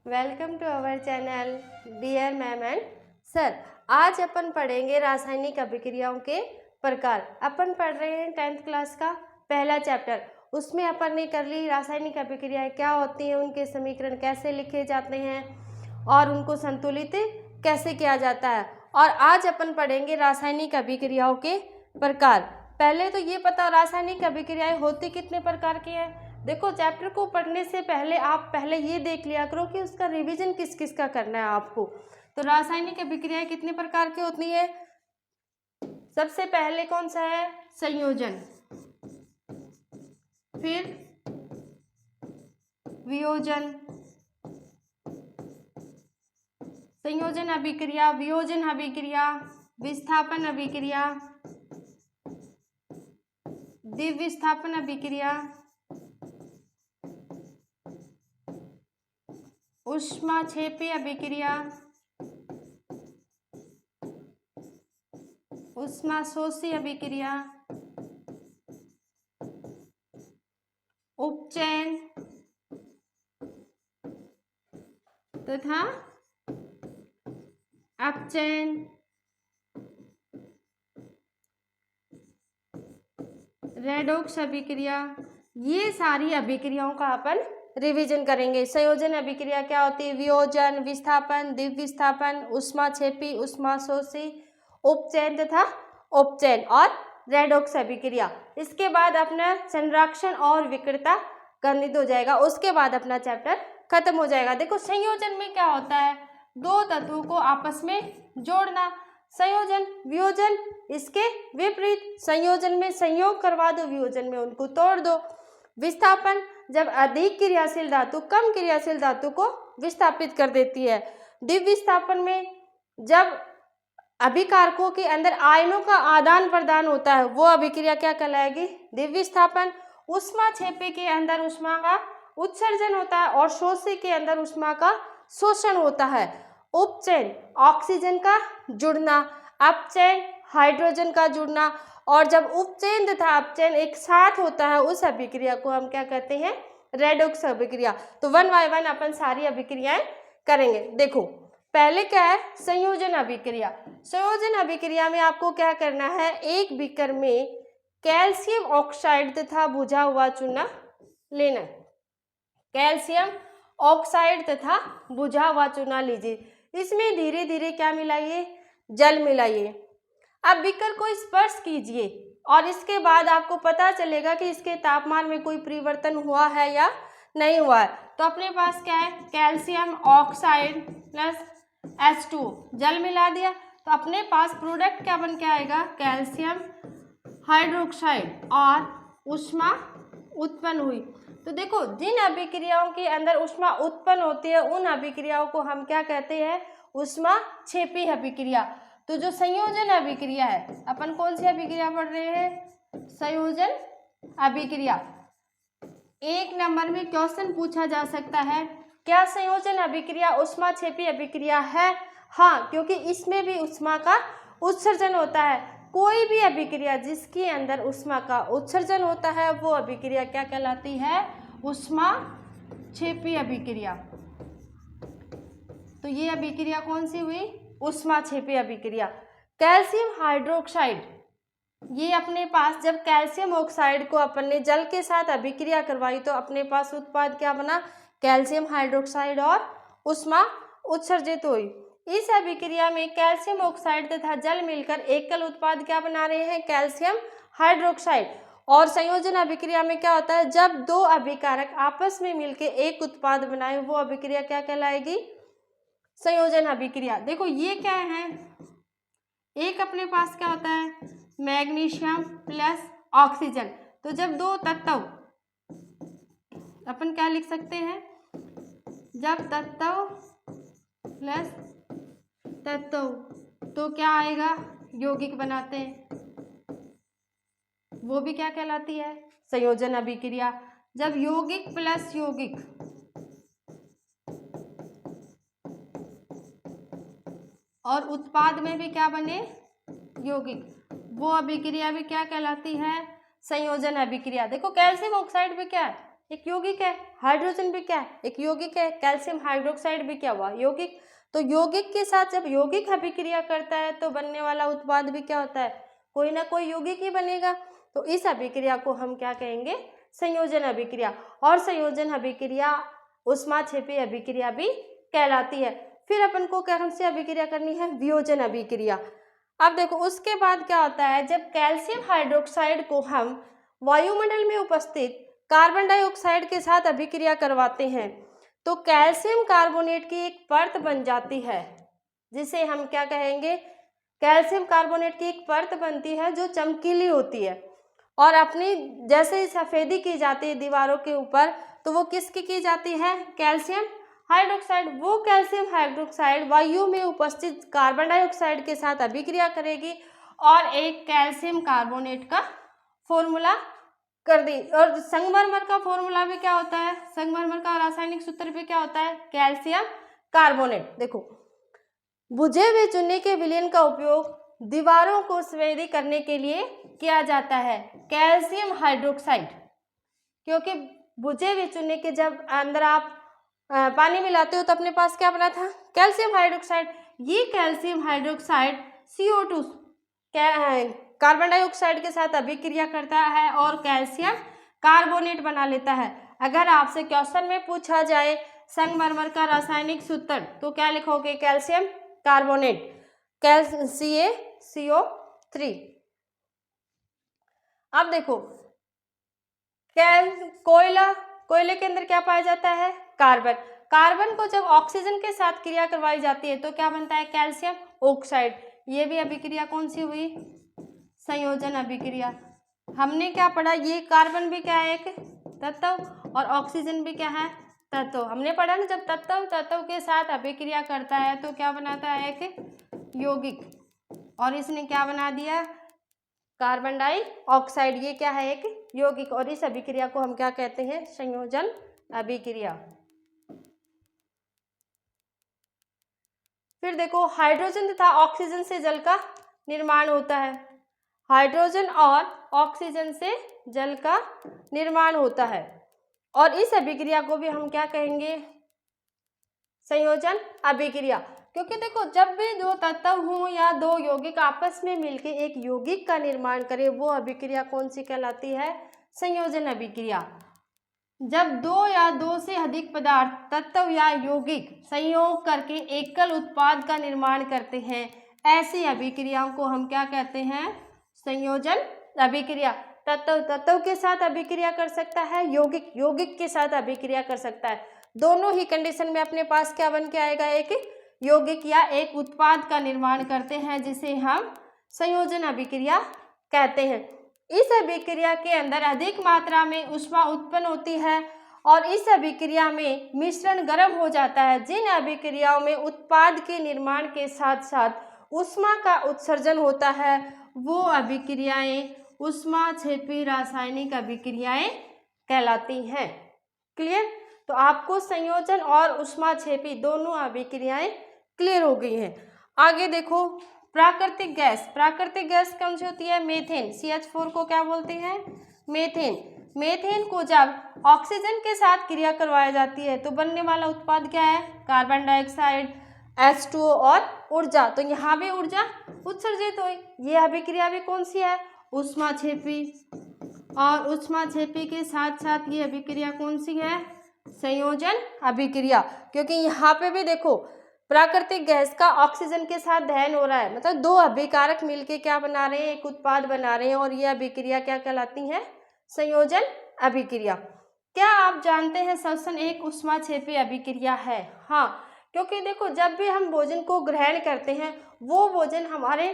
Welcome to our channel dear ma'am and sir. आज अपन पढ़ेंगे रासायनिक अभिक्रियाओं के प्रकार। अपन पढ़ रहे हैं 10th क्लास का पहला चैप्टर। उसमें अपन ने कर ली रासायनिक अभिक्रियाएं क्या होती हैं, उनके समीकरण कैसे लिखे जाते हैं और उनको संतुलित कैसे किया जाता है। और आज अपन पढ़ेंगे रासायनिक अभिक्रियाओं के प्रकार। पहले तो ये पता रासायनिक अभिक्रियाएं होती कितने प्रकार की हैं। देखो, चैप्टर को पढ़ने से पहले आप पहले ये देख लिया करो कि उसका रिवीजन किस किस का करना है आपको। तो रासायनिक अभिक्रियाएं कितने प्रकार की होती है। सबसे पहले कौन सा है, संयोजन, फिर वियोजन, संयोजन अभिक्रिया, वियोजन अभिक्रिया, विस्थापन अभिक्रिया, द्विविस्थापन अभिक्रिया, ऊष्माक्षेपी अभिक्रिया, ऊष्माशोषी अभिक्रिया, उपचयन तथा अपचयन, रेडॉक्स अभिक्रिया। ये सारी अभिक्रियाओं का अपन रिवीजन करेंगे। संयोजन अभिक्रिया क्या होती है, वियोजन, विस्थापन, द्विविस्थापन, ऊष्माक्षेपी, ऊष्माशोषी, उपचयन तथा उपचयन और रेडॉक्स अभिक्रिया। इसके बाद अपना संरक्षण और विक्रियता गणित हो जाएगा। उसके बाद अपना चैप्टर खत्म हो जाएगा। देखो, संयोजन में क्या होता है, दो तत्वों को आपस में जोड़ना। संयोजन, वियोजन इसके विपरीत। संयोजन में संयोग करवा दो, वियोजन में उनको तोड़ दो। विस्थापन, जब अधिक क्रियाशील धातु कम क्रियाशील धातु को विस्थापित कर देती है। द्विविस्थापन में जब अभिकारकों के अंदर आयनों का आदान प्रदान होता है, वो अभिक्रिया क्या कहलाएगी, द्विविस्थापन। ऊष्माक्षेपी के अंदर ऊष्मा का उत्सर्जन होता है और शोषी के अंदर ऊष्मा का शोषण होता है। उपचयन, ऑक्सीजन का जुड़ना। अपचयन, हाइड्रोजन का जुड़ना। और जब उपचयन तथा अपचयन एक साथ होता है, उस अभिक्रिया को हम क्या कहते हैं, रेडॉक्स अभिक्रिया। तो वन बाय वन अपन सारी अभिक्रियाएं करेंगे। देखो, पहले क्या है, संयोजन अभिक्रिया। संयोजन अभिक्रिया में आपको क्या करना है, एक बीकर में कैल्शियम ऑक्साइड तथा बुझा हुआ चूना लेना। कैल्शियम ऑक्साइड तथा बुझा हुआ चूना लीजिए। इसमें धीरे धीरे क्या मिलाइए, जल मिलाइए। अब बीकर को स्पर्श कीजिए और इसके बाद आपको पता चलेगा कि इसके तापमान में कोई परिवर्तन हुआ है या नहीं हुआ है। तो अपने पास क्या है, कैल्शियम ऑक्साइड प्लस H2 जल मिला दिया, तो अपने पास प्रोडक्ट क्या बन के आएगा, कैल्शियम हाइड्रोक्साइड और ऊष्मा उत्पन्न हुई। तो देखो, जिन अभिक्रियाओं के अंदर ऊष्मा उत्पन्न होती है उन अभिक्रियाओं को हम क्या कहते हैं, ऊष्माक्षेपी अभिक्रिया। तो जो संयोजन अभिक्रिया है, अपन कौन सी अभिक्रिया पढ़ रहे हैं, संयोजन अभिक्रिया। एक नंबर में क्वेश्चन पूछा जा सकता है, क्या संयोजन अभिक्रिया ऊष्माक्षेपी अभिक्रिया है। हाँ, क्योंकि इसमें भी ऊष्मा का उत्सर्जन होता है। कोई भी अभिक्रिया जिसके अंदर ऊष्मा का उत्सर्जन होता है वो अभिक्रिया क्या कहलाती है, ऊष्माक्षेपी अभिक्रिया। तो ये अभिक्रिया कौन सी हुई, ऊष्माक्षेपी अभिक्रिया। कैल्शियम हाइड्रोक्साइड, ये अपने पास जब कैल्शियम ऑक्साइड को अपन ने जल के साथ अभिक्रिया करवाई तो अपने पास उत्पाद क्या बना, कैल्शियम हाइड्रोक्साइड और ऊष्मा उत्सर्जित हुई। इस अभिक्रिया में कैल्शियम ऑक्साइड तथा जल मिलकर एकल उत्पाद क्या बना रहे हैं, कैल्शियम हाइड्रोक्साइड। और संयोजन अभिक्रिया में क्या होता है, जब दो अभिकारक आपस में मिलकर एक उत्पाद बनाए वो अभिक्रिया क्या कहलाएगी, संयोजन अभिक्रिया। देखो, ये क्या है, एक अपने पास क्या होता है, मैग्नीशियम प्लस ऑक्सीजन। तो जब दो तत्व, अपन क्या लिख सकते हैं, जब तत्व प्लस तत्व, तो क्या आएगा, यौगिक बनाते हैं, वो भी क्या कहलाती है, संयोजन अभिक्रिया। जब यौगिक प्लस यौगिक और उत्पाद में भी क्या बने, यौगिक, वो अभिक्रिया भी क्या कहलाती है, संयोजन अभिक्रिया। देखो, कैल्शियम ऑक्साइड भी क्या है, एक यौगिक है। हाइड्रोजन भी क्या है, एक यौगिक है। कैल्शियम हाइड्रोक्साइड भी क्या हुआ, यौगिक। तो यौगिक के साथ जब यौगिक अभिक्रिया करता है तो बनने वाला उत्पाद भी क्या होता है, कोई ना कोई यौगिक ही बनेगा। तो इस अभिक्रिया को हम क्या कहेंगे, संयोजन अभिक्रिया। और संयोजन अभिक्रिया ऊष्माक्षेपी अभिक्रिया भी कहलाती है। फिर अपन को कौन सी अभिक्रिया करनी है, वियोजन अभिक्रिया। अब देखो उसके बाद क्या होता है, जब कैल्शियम हाइड्रोक्साइड को हम वायुमंडल में उपस्थित कार्बन डाइऑक्साइड के साथ अभिक्रिया करवाते हैं तो कैल्शियम कार्बोनेट की एक परत बन जाती है, जिसे हम क्या कहेंगे, कैल्शियम कार्बोनेट की एक परत बनती है जो चमकीली होती है और अपनी जैसे सफ़ेदी की जाती है दीवारों के ऊपर, तो वो किसकी की जाती है, कैल्शियम हाइड्रोक्साइड। वो कैल्शियम हाइड्रोक्साइड वायु में उपस्थित कार्बन डाइऑक्साइड के साथ अभिक्रिया करेगी और एक कैल्शियम कार्बोनेट का फॉर्मूला कर दी। और संगमरमर का फॉर्मूला भी क्या होता है, संगमरमर का रासायनिक सूत्र भी क्या होता है, कैल्शियम कार्बोनेट। देखो बुझे हुए चूने के विलयन का उपयोग दीवारों को सफेदी करने के लिए किया जाता है, कैल्शियम हाइड्रोक्साइड। क्योंकि बुझे हुए चूने के जब अंदर आप पानी मिलाते हो तो अपने पास क्या बना था, कैल्शियम हाइड्रोक्साइड। ये calcium hydroxide CO2 carbon dioxide के साथ अभिक्रिया करता है और कैल्शियम कार्बोनेट बना लेता है। अगर आपसे क्वेश्चन में पूछा जाए संगमरमर का रासायनिक सूत्र तो क्या लिखोगे, कैल्शियम कार्बोनेट, CaCO3। अब देखो कोयले के अंदर क्या पाया जाता है, कार्बन। कार्बन को जब ऑक्सीजन के साथ क्रिया करवाई जाती है तो क्या बनता है, कैल्शियम ऑक्साइड। ये भी अभिक्रिया कौन सी हुई, संयोजन अभिक्रिया। हमने क्या पढ़ा, ये कार्बन भी क्या है, एक तत्व और ऑक्सीजन भी क्या है, तत्व। हमने पढ़ा ना, जब तत्व के साथ अभिक्रिया करता है तो क्या बनाता है, एक यौगिक। और इसने क्या बना दिया, कार्बन डाइऑक्साइड। ये क्या है, एक यौगिक। और इस अभिक्रिया को हम क्या कहते हैं, संयोजन अभिक्रिया। फिर देखो हाइड्रोजन तथा ऑक्सीजन से जल का निर्माण होता है। हाइड्रोजन और ऑक्सीजन से जल का निर्माण होता है और इस अभिक्रिया को भी हम क्या कहेंगे, संयोजन अभिक्रिया। क्योंकि देखो जब भी दो तत्व हों या दो यौगिक आपस में मिलकर एक यौगिक का निर्माण करें वो अभिक्रिया कौन सी कहलाती है, संयोजन अभिक्रिया। जब दो या दो से अधिक पदार्थ तत्व या यौगिक संयोग करके एकल उत्पाद का निर्माण करते हैं, ऐसी अभिक्रियाओं को हम क्या कहते हैं, संयोजन अभिक्रिया। तत्व के साथ अभिक्रिया कर सकता है, यौगिक के साथ अभिक्रिया कर सकता है। दोनों ही कंडीशन में अपने पास क्या बन के आएगा, एक यौगिक या एक उत्पाद का निर्माण करते हैं जिसे हम संयोजन अभिक्रिया कहते हैं। इस अभिक्रिया के अंदर अधिक मात्रा में ऊष्मा उत्पन्न होती है और इस अभिक्रिया में मिश्रण गर्म हो जाता है। जिन अभिक्रियाओं में उत्पाद के निर्माण के साथ साथ ऊष्मा का उत्सर्जन होता है वो अभिक्रियाएं ऊष्माक्षेपी रासायनिक अभिक्रियाएं कहलाती हैं। क्लियर। तो आपको संयोजन और ऊष्माक्षेपी दोनों अभिक्रियाएं क्लियर हो गई हैं। आगे देखो प्राकृतिक गैस कौन सी होती है, मीथेन। CH4 को क्या बोलते हैं, मीथेन। मीथेन को जब ऑक्सीजन के साथ क्रिया करवाई जाती है तो बनने वाला उत्पाद क्या है, कार्बन डाइऑक्साइड, H2O और ऊर्जा। तो यहाँ भी ऊर्जा उत्सर्जित हुई। ये अभिक्रिया भी कौन सी है, ऊष्माक्षेपी। और ऊष्माक्षेपी के साथ साथ ये अभिक्रिया कौन सी है, संयोजन अभिक्रिया। क्योंकि यहाँ पे भी देखो प्राकृतिक गैस का ऑक्सीजन के साथ दहन हो रहा है, मतलब दो अभिकारक मिलके क्या बना रहे हैं, एक उत्पाद बना रहे हैं और ये अभिक्रिया क्या कहलाती है, संयोजन अभिक्रिया। क्या आप जानते हैं श्वसन एक ऊष्माक्षेपी अभिक्रिया है? हाँ, क्योंकि देखो जब भी हम भोजन को ग्रहण करते हैं वो भोजन हमारे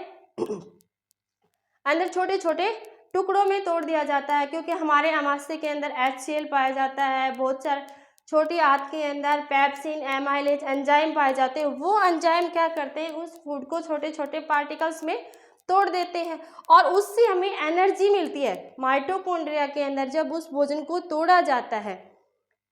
अंदर छोटे छोटे टुकड़ों में तोड़ दिया जाता है, क्योंकि हमारे आमाशय के अंदर HCl पाया जाता है, बहुत सारे छोटी आंत के अंदर पेप्सिन, एमाइलेज एंजाइम पाए जाते हैं। वो एंजाइम क्या करते हैं, उस फूड को छोटे छोटे पार्टिकल्स में तोड़ देते हैं और उससे हमें एनर्जी मिलती है। माइटोकॉन्ड्रिया के अंदर जब उस भोजन को तोड़ा जाता है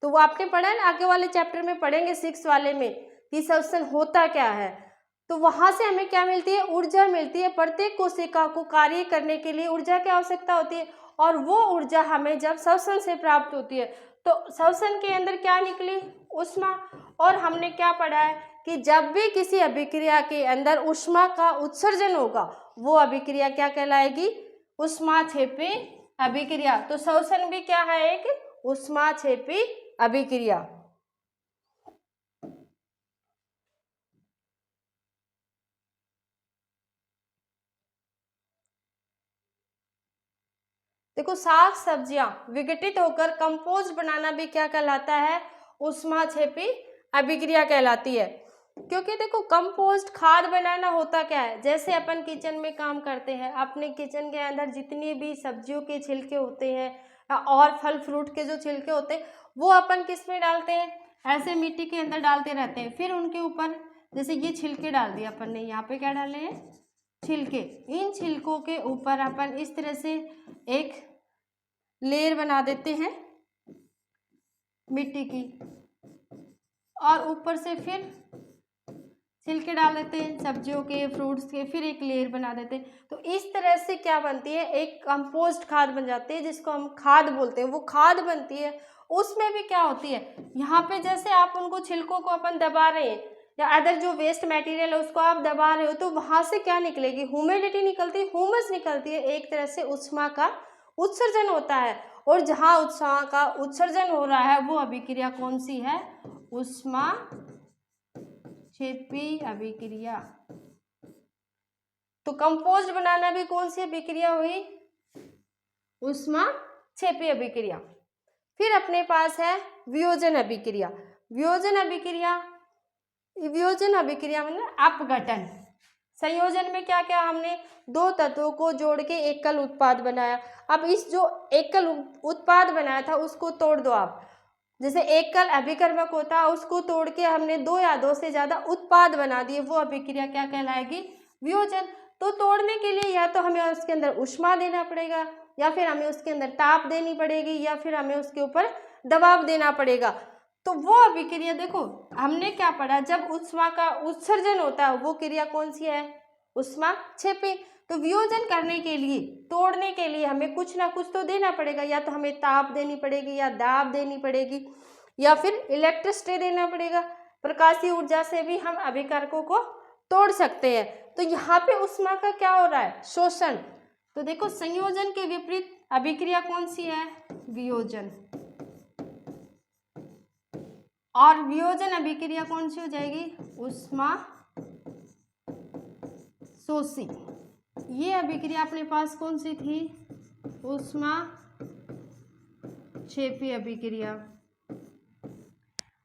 तो वो आपने पढ़ा है ना, आगे वाले चैप्टर में पढ़ेंगे 6 वाले में कि श्वसन होता क्या है। तो वहाँ से हमें क्या मिलती है, ऊर्जा मिलती है। प्रत्येक कोशिका को कार्य करने के लिए ऊर्जा की आवश्यकता होती है और वो ऊर्जा हमें जब श्वसन से प्राप्त होती है तो श्वसन के अंदर क्या निकली, ऊष्मा। और हमने क्या पढ़ा है कि जब भी किसी अभिक्रिया के अंदर ऊष्मा का उत्सर्जन होगा वो अभिक्रिया क्या कहलाएगी, ऊष्माक्षेपी अभिक्रिया। तो श्वसन भी क्या है, एक ऊष्माक्षेपी अभिक्रिया। देखो साग सब्जियां विघटित होकर कंपोस्ट बनाना भी क्या कहलाता है, ऊष्माक्षेपी अभिक्रिया कहलाती है। क्योंकि देखो कंपोस्ट खाद बनाना होता क्या है, जैसे अपन किचन में काम करते हैं, अपने किचन के अंदर जितनी भी सब्जियों के छिलके होते हैं और फल फ्रूट के जो छिलके होते हैं वो अपन किस में डालते हैं, ऐसे मिट्टी के अंदर डालते रहते हैं। फिर उनके ऊपर जैसे ये छिलके डाल दिए अपन ने, यहाँ पे क्या डाले हैं, छिलके। इन छिलकों के ऊपर अपन इस तरह से एक लेयर बना देते हैं मिट्टी की और ऊपर से फिर छिलके डाल देते हैं सब्जियों के, फ्रूट्स के, फिर एक लेयर बना देते हैं। तो इस तरह से क्या बनती है, एक कंपोस्ट खाद बन जाती है जिसको हम खाद बोलते हैं। वो खाद बनती है, उसमें भी क्या होती है, यहाँ पे जैसे आप उनको छिलकों को अपन दबा रहे हैं या अदर जो वेस्ट मटेरियल है उसको आप दबा रहे हो तो वहाँ से क्या निकलेगी, ह्यूमिडिटी निकलती है, ह्यूमस निकलती है, एक तरह से ऊष्मा का उत्सर्जन होता है। और जहाँ ऊष्मा का उत्सर्जन हो रहा है वो अभिक्रिया कौन सी है, ऊष्माक्षेपी अभिक्रिया। तो कंपोस्ट बनाना भी कौन सी अभिक्रिया हुई, ऊष्माक्षेपी अभिक्रिया। फिर अपने पास है वियोजन अभिक्रिया। वियोजन अभिक्रिया, वियोजन अभिक्रिया मतलब अपघटन। संयोजन में क्या क्या हमने दो तत्वों को जोड़ के एकल उत्पाद बनाया। अब इस जो एकल उत्पाद बनाया था उसको तोड़ दो आप, जैसे एकल अभिकर्मक होता है उसको तोड़ के हमने दो या दो से ज्यादा उत्पाद बना दिए, वो अभिक्रिया क्या कहलाएगी, वियोजन। तो तोड़ने के लिए या तो हमें उसके अंदर ऊष्मा देना पड़ेगा या फिर हमें उसके अंदर ताप देनी पड़ेगी या फिर हमें उसके ऊपर दबाव देना पड़ेगा। तो वो अभिक्रिया देखो हमने क्या पढ़ा, जब ऊष्मा का उत्सर्जन होता है वो क्रिया कौन सी है, ऊष्माक्षेपी। तो वियोजन करने के लिए, तोड़ने के लिए हमें कुछ ना कुछ तो देना पड़ेगा, या तो हमें ताप देनी पड़ेगी या दाब देनी पड़ेगी या फिर इलेक्ट्रिसिटी देना पड़ेगा। प्रकाशीय ऊर्जा से भी हम अभिकारकों को तोड़ सकते हैं। तो यहाँ पे ऊष्मा का क्या हो रहा है, शोषण। तो देखो संयोजन के विपरीत अभिक्रिया कौन सी है, वियोजन। और वियोजन अभिक्रिया कौन सी हो जाएगी, ऊष्माशोषी। ये अभिक्रिया अपने पास कौन सी थी, ऊष्माक्षेपी अभिक्रिया।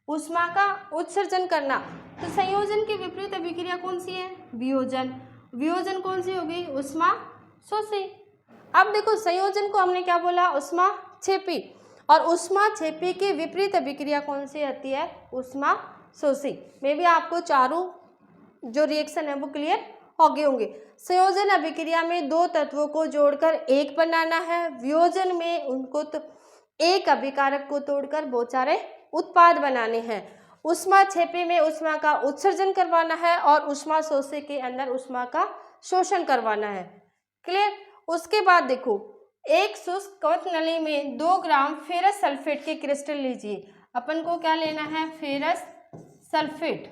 ऊष्मा का उत्सर्जन करना। तो संयोजन के विपरीत अभिक्रिया कौन सी है, वियोजन। वियोजन कौन सी होगी, ऊष्माशोषी। अब देखो संयोजन को हमने क्या बोला, ऊष्माक्षेपी, और ऊष्माक्षेपी के विपरीत अभिक्रिया कौन सी आती है, ऊष्माशोषी। में भी आपको चारों जो रिएक्शन है वो क्लियर हो गए होंगे। संयोजन अभिक्रिया में दो तत्वों को जोड़कर एक बनाना है, वियोजन में उनको तो एक अभिकारक को तोड़कर बहुत सारे उत्पाद बनाने हैं। ऊष्माक्षेपी में ऊष्मा का उत्सर्जन करवाना है और ऊष्माशोषी के अंदर ऊष्मा का शोषण करवाना है। क्लियर। उसके बाद देखो एक शुष्क कवच नली में 2 ग्राम फेरस सल्फेट के क्रिस्टल लीजिए। अपन को क्या लेना है, फेरस सल्फेट।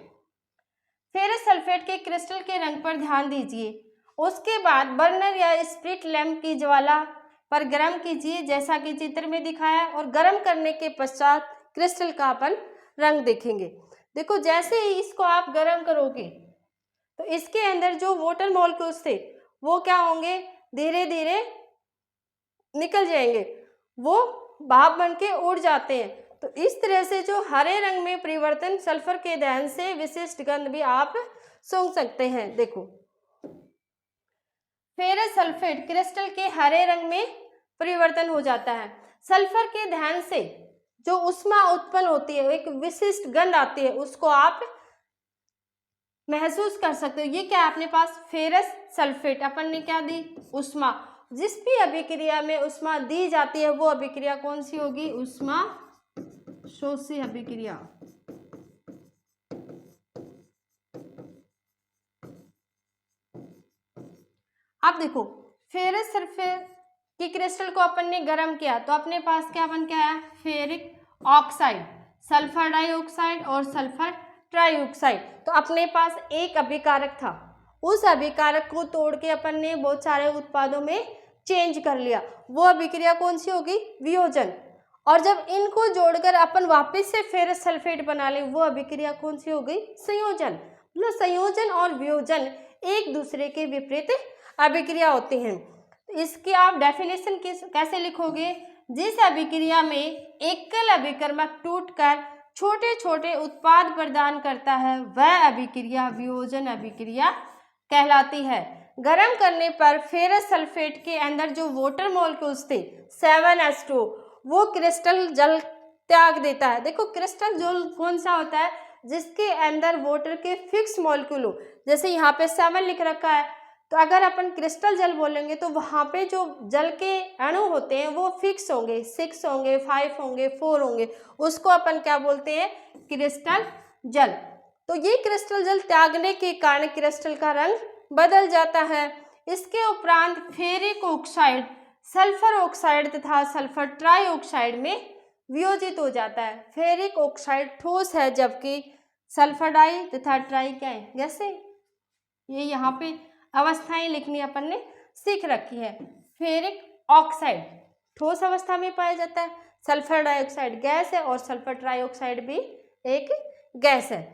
फेरस सल्फेट के क्रिस्टल के रंग पर ध्यान दीजिए। उसके बाद बर्नर या स्प्रिट लैंप की ज्वाला पर गर्म कीजिए जैसा कि चित्र में दिखाया, और गर्म करने के पश्चात क्रिस्टल का अपन रंग देखेंगे। देखो जैसे ही इसको आप गर्म करोगे तो इसके अंदर जो वाटर मॉलिक्यूल्स थे वो क्या होंगे, धीरे धीरे निकल जाएंगे, वो भाप बन के उड़ जाते हैं। तो इस तरह से जो हरे रंग में परिवर्तन सल्फर के दहन से विशिष्ट गंध भी आप सूंघ सकते हैं। देखो फेरस सल्फेट क्रिस्टल के हरे रंग में परिवर्तन हो जाता है। सल्फर के दहन से जो ऊष्मा उत्पन्न होती है, एक विशिष्ट गंध आती है, उसको आप महसूस कर सकते हो। ये क्या है अपने पास, फेरस सल्फेट। अपन ने क्या दी, ऊष्मा। जिस भी अभिक्रिया में ऊष्मा दी जाती है वो अभिक्रिया कौन सी होगी, ऊष्माशोषी अभिक्रिया। अब देखो फेरस सल्फेट कि क्रिस्टल को अपन ने गर्म किया तो अपने पास क्या बन के आया, फेरिक ऑक्साइड, सल्फर डाइऑक्साइड और सल्फर ट्राइऑक्साइड। तो अपने पास एक अभिकारक था, उस अभिकारक को तोड़ के अपन ने बहुत सारे उत्पादों में चेंज कर लिया। वो अभिक्रिया कौन सी होगी, वियोजन। और जब इनको जोड़कर अपन वापस से फेरस सल्फेट बना ले, वो अभिक्रिया कौन सी हो गई, संयोजन। मतलब संयोजन और वियोजन एक दूसरे के विपरीत अभिक्रिया होती हैं। इसकी आप डेफिनेशन कैसे लिखोगे, जिस अभिक्रिया में एकल अभिकर्मक टूटकर छोटे छोटे उत्पाद प्रदान करता है वह अभिक्रिया वियोजन अभिक्रिया कहलाती है। गर्म करने पर फेरस सल्फेट के अंदर जो वाटर मॉलिक्यूल्स थे 7H2 वो क्रिस्टल जल त्याग देता है। देखो क्रिस्टल जल कौन सा होता है, जिसके अंदर वाटर के फिक्स मॉलिक्यूल हो, जैसे यहाँ पे 7 लिख रखा है, तो अगर अपन क्रिस्टल जल बोलेंगे तो वहाँ पे जो जल के अणु होते हैं वो फिक्स होंगे, 6 होंगे, 5 होंगे, 4 होंगे, उसको अपन क्या बोलते हैं, क्रिस्टल जल। तो ये क्रिस्टल जल त्यागने के कारण क्रिस्टल का रंग बदल जाता है। इसके उपरांत फेरिक ऑक्साइड सल्फर ऑक्साइड तथा सल्फर ट्राइऑक्साइड में वियोजित हो जाता है। फेरिक ऑक्साइड ठोस है जबकि सल्फर डाई तथा ट्राई क्या है, गैस है। ये यहाँ पे अवस्थाएं लिखनी अपन ने सीख रखी है। फेरिक ऑक्साइड ठोस अवस्था में पाया जाता है, सल्फर डाइऑक्साइड गैस है और सल्फर ट्राइऑक्साइड भी एक गैस है।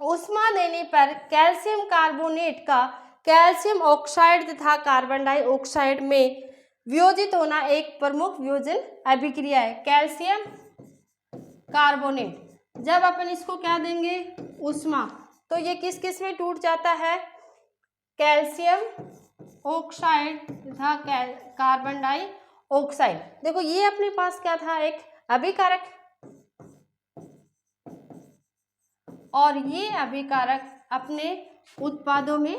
ऊष्मा देने पर कैल्शियम कार्बोनेट का कैल्शियम ऑक्साइड तथा कार्बन डाइऑक्साइड में वियोजित होना एक प्रमुख वियोजन अभिक्रिया है। कैल्शियम कार्बोनेट, जब अपन इसको क्या देंगे, ऊष्मा, तो ये किस किस में टूट जाता है, कैल्शियम ऑक्साइड तथा कार्बन डाइऑक्साइड। देखो ये अपने पास क्या था, एक अभिकारक, और ये अभिकारक अपने उत्पादों में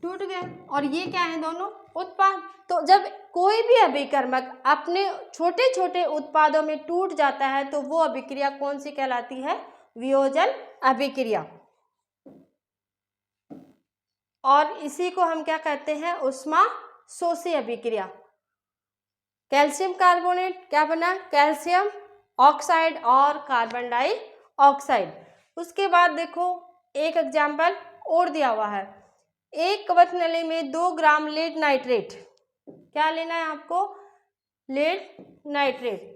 टूट गए, और ये क्या है, दोनों उत्पाद। तो जब कोई भी अभिकर्मक अपने छोटे छोटे उत्पादों में टूट जाता है तो वो अभिक्रिया कौन सी कहलाती है, वियोजन अभिक्रिया। और इसी को हम क्या कहते हैं, ऊष्मा शोषी अभिक्रिया। कैल्शियम कार्बोनेट क्या बना, कैल्शियम ऑक्साइड और कार्बन डाइऑक्साइड। उसके बाद देखो एक एग्जाम्पल और दिया हुआ है, एक कवच नली में 2 ग्राम लेड नाइट्रेट, क्या लेना है आपको, लेड नाइट्रेट।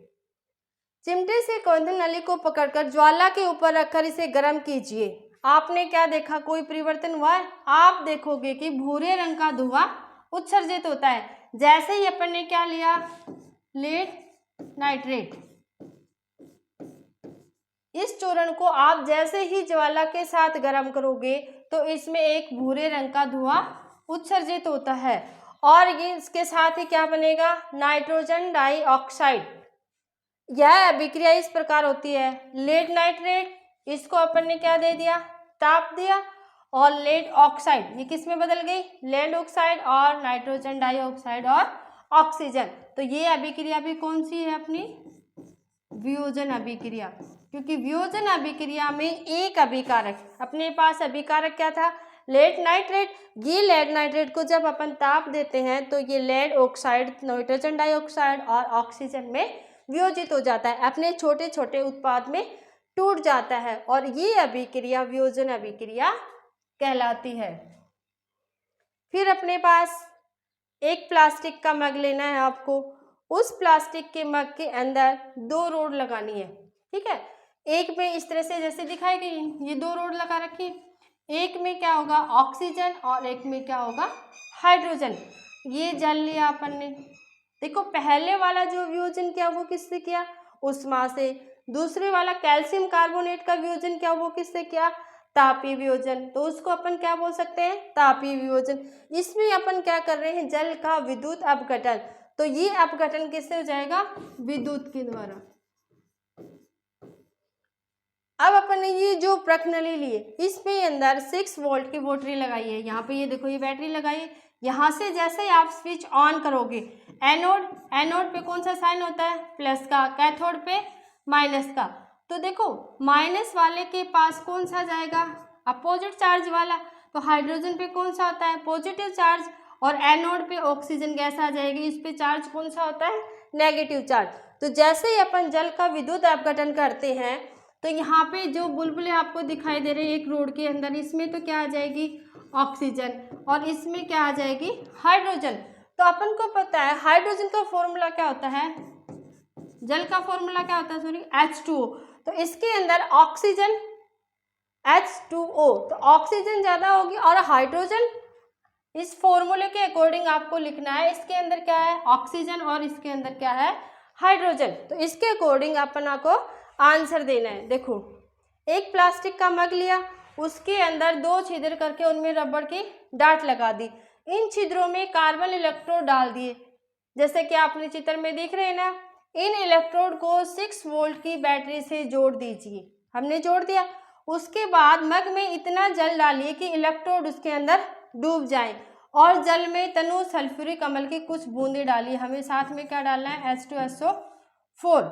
चिमटे से कवच नली को पकड़कर ज्वाला के ऊपर रखकर इसे गर्म कीजिए। आपने क्या देखा, कोई परिवर्तन हुआ है, आप देखोगे कि भूरे रंग का धुआं उत्सर्जित होता है। जैसे ही अपन ने क्या लिया, लेड नाइट्रेट, इस चूर्ण को आप जैसे ही ज्वाला के साथ गर्म करोगे तो इसमें एक भूरे रंग का धुआं उत्सर्जित होता है, और ये इसके साथ ही क्या बनेगा, नाइट्रोजन डाइऑक्साइड। यह अभिक्रिया इस प्रकार होती है, लेड नाइट्रेट, इसको अपन ने क्या दे दिया, ताप दिया, और लेड ऑक्साइड ये किस में बदल गई, लेड ऑक्साइड, और नाइट्रोजन डाइऑक्साइड और ऑक्सीजन। तो ये अभिक्रिया भी कौन सी है अपनी, वियोजन अभिक्रिया। क्योंकि वियोजन अभिक्रिया में एक अभिकारक, अपने पास अभिकारक क्या था, लेड नाइट्रेट। ये लेड नाइट्रेट को जब अपन ताप देते हैं तो ये लेड ऑक्साइड नाइट्रोजन डाइऑक्साइड और ऑक्सीजन में वियोजित हो जाता है, अपने छोटे छोटे उत्पाद में टूट जाता है, और ये अभिक्रिया वियोजन अभिक्रिया कहलाती है। फिर अपने पास एक प्लास्टिक का मग लेना है आपको, उस प्लास्टिक के मग के अंदर 2 रोड लगानी है, ठीक है। एक में इस तरह से जैसे दिखाई गई, ये 2 रोड लगा रखी, एक में क्या होगा, ऑक्सीजन, और एक में क्या होगा, हाइड्रोजन। ये जल लिया अपन ने। देखो पहले वाला जो वियोजन किया वो किससे किया, ऊष्मा से। दूसरे वाला कैल्शियम कार्बोनेट का वियोजन किया वो किससे किया, तापीय वियोजन। तो उसको अपन क्या बोल सकते हैं, तापीय वियोजन। इसमें अपन क्या कर रहे हैं, जल का विद्युत अपघटन। तो ये अपघटन किससे हो जाएगा, विद्युत के द्वारा। अब अपन ने ये जो प्रणाली ली है इसमें अंदर 6 वोल्ट की बैटरी लगाई है। यहाँ पे ये देखो ये बैटरी लगाई है। यहाँ से जैसे ही आप स्विच ऑन करोगे, एनोड पे कौन सा साइन होता है, प्लस का, कैथोड पे माइनस का। तो देखो माइनस वाले के पास कौन सा जाएगा, अपोजिट चार्ज वाला। तो हाइड्रोजन पे कौन सा होता है, पॉजिटिव चार्ज, और एनोड पे ऑक्सीजन गैस आ जाएगी, इस पे चार्ज कौन सा होता है, नेगेटिव चार्ज। तो जैसे ही अपन जल का विद्युत अपघटन करते हैं तो यहाँ पे जो बुलबुले आपको दिखाई दे रहे हैं एक रोड के अंदर, इसमें तो क्या आ जाएगी, ऑक्सीजन, और इसमें क्या आ जाएगी, हाइड्रोजन। तो अपन को पता है हाइड्रोजन का फॉर्मूला क्या होता है, जल का फॉर्मूला क्या होता है, सॉरी, H2O। तो इसके अंदर ऑक्सीजन H2O, तो ऑक्सीजन ज़्यादा होगी और हाइड्रोजन, इस फॉर्मूले के अकॉर्डिंग आपको लिखना है, इसके अंदर क्या है, ऑक्सीजन, और इसके अंदर क्या है, हाइड्रोजन। तो इसके अकॉर्डिंग अपन आपको आंसर देना है। देखो, एक प्लास्टिक का मग लिया, उसके अंदर 2 छिद्र करके उनमें रबड़ की डाट लगा दी, इन छिद्रों में कार्बन इलेक्ट्रोड डाल दिए, जैसे कि आपने चित्र में देख रहे हैं ना। इन इलेक्ट्रोड को 6 वोल्ट की बैटरी से जोड़ दीजिए, हमने जोड़ दिया। उसके बाद मग में इतना जल डालिए कि इलेक्ट्रोड उसके अंदर डूब जाए, और जल में तनु सल्फ्यूरिक अम्ल की कुछ बूंदें डालिए, हमें साथ में क्या डालना है, H2SO4।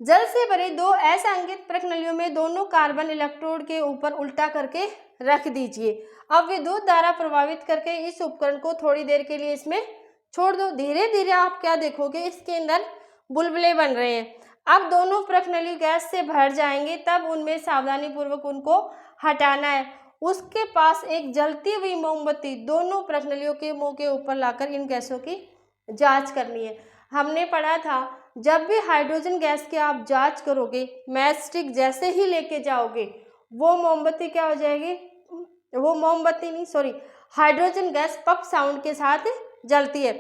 जल से भरे 2 असंगत प्रकनलियों में दोनों कार्बन इलेक्ट्रोड के ऊपर उल्टा करके रख दीजिए। अब विद्युत धारा प्रभावित करके इस उपकरण को थोड़ी देर के लिए इसमें छोड़ दो। धीरे धीरे आप क्या देखोगे, इसके अंदर बुलबुले बन रहे हैं। अब दोनों प्रकनली गैस से भर जाएंगे, तब उनमें सावधानी पूर्वक उनको हटाना है। उसके पास एक जलती हुई मोमबत्ती दोनों प्रकनलियों के मुंह के ऊपर लाकर इन गैसों की जांच करनी है। हमने पढ़ा था जब भी हाइड्रोजन गैस की आप जांच करोगे, मैच स्टिक जैसे ही लेके जाओगे, वो मोमबत्ती क्या हो जाएगी, वो मोमबत्ती नहीं, सॉरी, हाइड्रोजन गैस पप साउंड के साथ जलती है।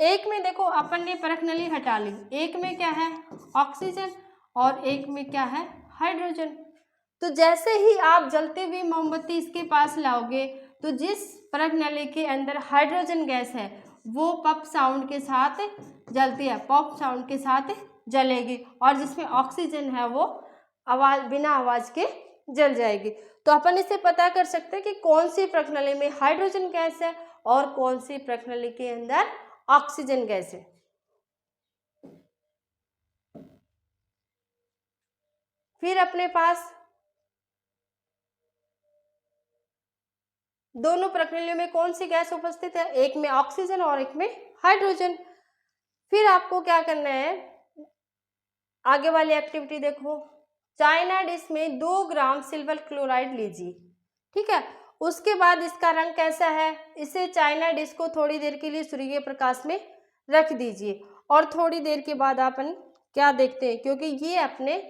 एक में देखो अपन ने प्रकनली हटा ली, एक में क्या है, ऑक्सीजन, और एक में क्या है, हाइड्रोजन। तो जैसे ही आप जलती हुई मोमबत्ती इसके पास लाओगे, तो जिस प्रकनली के अंदर हाइड्रोजन गैस है वो पप साउंड के साथ जलती है, पॉप साउंड के साथ जलेगी, और जिसमें ऑक्सीजन है वो आवाज, बिना आवाज के जल जाएगी। तो अपन इससे पता कर सकते हैं कि कौन सी प्रकनली में हाइड्रोजन गैस है और कौन सी प्रकनली के अंदर ऑक्सीजन गैस है। फिर अपने पास दोनों प्रकनलियों में कौन सी गैस उपस्थित है, एक में ऑक्सीजन और एक में हाइड्रोजन। फिर आपको क्या करना है, आगे वाली एक्टिविटी देखो। चाइना डिश में 2 ग्राम सिल्वर क्लोराइड लीजिए, ठीक है। उसके बाद इसका रंग कैसा है, इसे चाइना डिश को थोड़ी देर के लिए सूर्य प्रकाश में रख दीजिए, और थोड़ी देर के बाद अपन क्या देखते हैं, क्योंकि ये अपने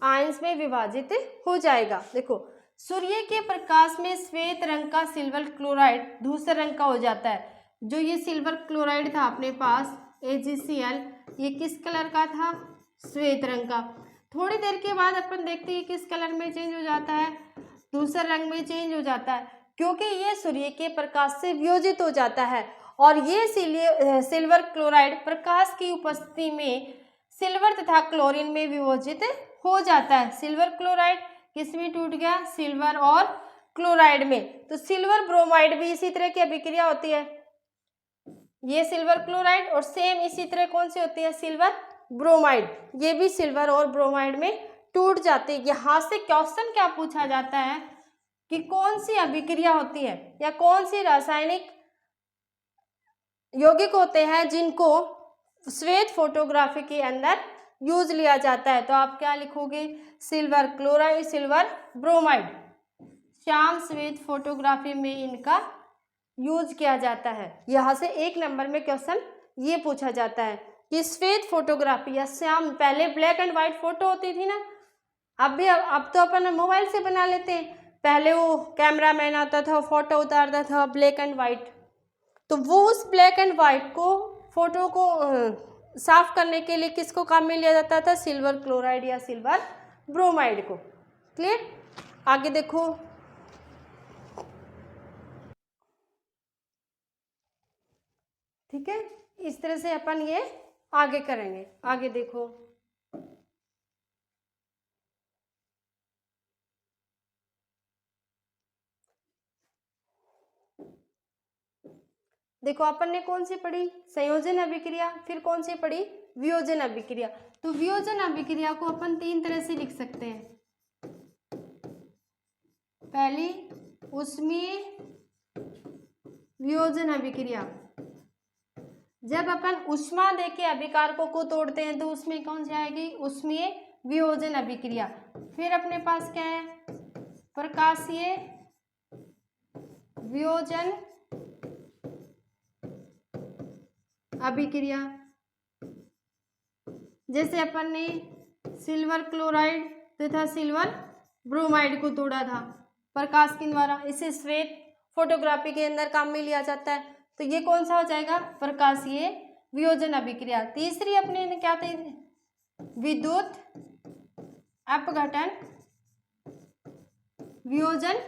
आयंस में विभाजित हो जाएगा। देखो, सूर्य के प्रकाश में श्वेत रंग का सिल्वर क्लोराइड धूसर रंग का हो जाता है। जो ये सिल्वर क्लोराइड था अपने पास AgCl, ये किस कलर का था, श्वेत रंग का। थोड़ी देर के बाद अपन देखते हैं किस कलर में चेंज हो जाता है, धूसर रंग में चेंज हो जाता है, क्योंकि ये सूर्य के प्रकाश से वियोजित हो जाता है। और ये सिल्वर क्लोराइड प्रकाश की उपस्थिति में सिल्वर तथा क्लोरीन में विभोजित हो जाता है। सिल्वर क्लोराइड किस में टूट गया, सिल्वर और क्लोराइड में। तो सिल्वर ब्रोमाइड भी इसी तरह की अभिक्रिया होती है, ये सिल्वर क्लोराइड, और सेम इसी तरह कौन सी होती है, सिल्वर ब्रोमाइड, ये भी सिल्वर और ब्रोमाइड में टूट जाती है। यहाँ से क्वेश्चन क्या पूछा जाता है कि कौन सी अभिक्रिया होती है या कौन सी रासायनिक यौगिक होते हैं जिनको श्वेत फोटोग्राफी के अंदर यूज लिया जाता है। तो आप क्या लिखोगे, silver chloride, silver bromide, Shyam श्वेत फोटोग्राफी में इनका यूज किया जाता है। यहाँ से 1 नंबर में क्वेश्चन ये पूछा जाता है कि श्वेत फोटोग्राफी या श्याम, पहले ब्लैक एंड व्हाइट फोटो होती थी ना, अब तो अपन मोबाइल से बना लेते हैं, पहले वो कैमरा मैन आता था, फोटो उतारता था ब्लैक एंड व्हाइट। तो वो उस ब्लैक एंड व्हाइट को, फोटो को साफ करने के लिए किसको काम में लिया जाता था, सिल्वर क्लोराइड या सिल्वर ब्रोमाइड को। क्लियर, आगे देखो। ठीक है, इस तरह से अपन ये आगे करेंगे। आगे देखो, देखो अपन ने कौन सी पढ़ी, संयोजन अभिक्रिया, फिर कौन सी पढ़ी, वियोजन अभिक्रिया। तो वियोजन अभिक्रिया को अपन 3 तरह से लिख सकते हैं। पहली, ऊष्मीय वियोजन अभिक्रिया। जब अपन ऊष्मा देके अभिकारकों को तोड़ते हैं तो उसमें कौन सी आएगी, ऊष्मीय वियोजन अभिक्रिया। फिर अपने पास क्या है, प्रकाशीय वियोजन अभिक्रिया। जैसे अपन ने सिल्वर क्लोराइड तथा सिल्वर ब्रोमाइड को तोड़ा था प्रकाश के द्वारा, इसे श्वेत फोटोग्राफी के अंदर काम में लिया जाता है। तो ये कौन सा हो जाएगा, प्रकाशीय वियोजन अभिक्रिया। तीसरी अपने ने क्या थी, विद्युत अपघटन वियोजन